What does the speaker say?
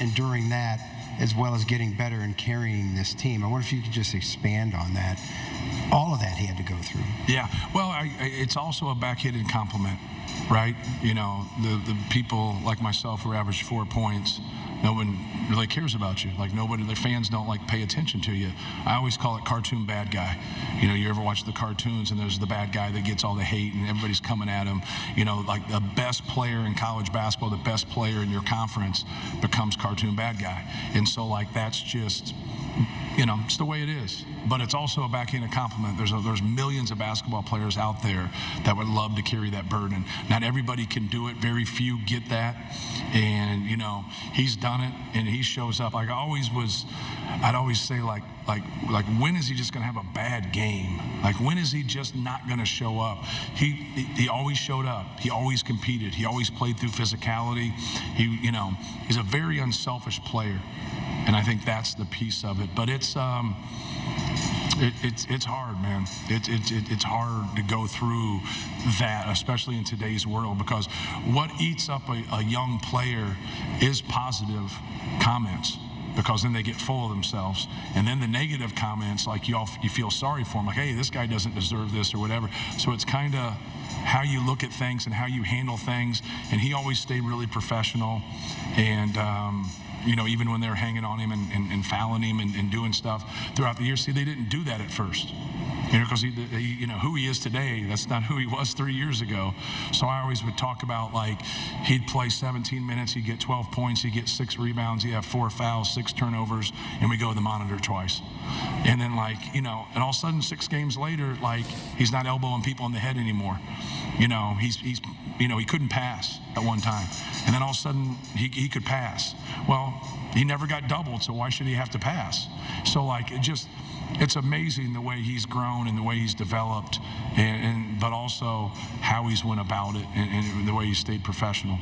enduring that, as well as getting better and carrying this team. I wonder if you could just expand on that. All of that he had to go through. Yeah, well, it's also a backhanded compliment, right? You know, the people like myself who average 4 points, no one really cares about you. Like nobody, the fans don't like pay attention to you. I always call it cartoon bad guy. You know, you ever watch the cartoons and there's the bad guy that gets all the hate and everybody's coming at him. You know, like the best player in college basketball, the best player in your conference becomes cartoon bad guy. And so like that's just, you know, it's the way it is. But it's also a backhanded compliment. There's millions of basketball players out there that would love to carry that burden. Not everybody can do it. Very few get that. And, you know, he's done it and he shows up. Like I'd always say like when is he just going to have a bad game? Like when is he just not going to show up? He always showed up. He always competed. He always played through physicality. You know, he's a very unselfish player. And I think that's the piece of it. But it's hard, man. It's hard to go through that, especially in today's world, because what eats up a young player is positive comments, because then they get full of themselves. And then the negative comments, like you feel sorry for them, like, hey, this guy doesn't deserve this or whatever. So it's kind of how you look at things and how you handle things. And he always stayed really professional. And, you know, even when they were hanging on him and fouling him and doing stuff throughout the year. See, they didn't do that at first. You know, because you know, who he is today, that's not who he was 3 years ago. So I always would talk about, like, he'd play 17 minutes, he'd get 12 points, he'd get 6 rebounds, he'd have 4 fouls, 6 turnovers, and we go to the monitor twice. And then, like, you know, and all of a sudden 6 games later, like, he's not elbowing people in the head anymore. You know, he's you know, he couldn't pass at one time. And then all of a sudden he could pass. Well, he never got doubled, so why should he have to pass? So, like, it's amazing the way he's grown and the way he's developed, but also how he's went about it and the way he stayed professional.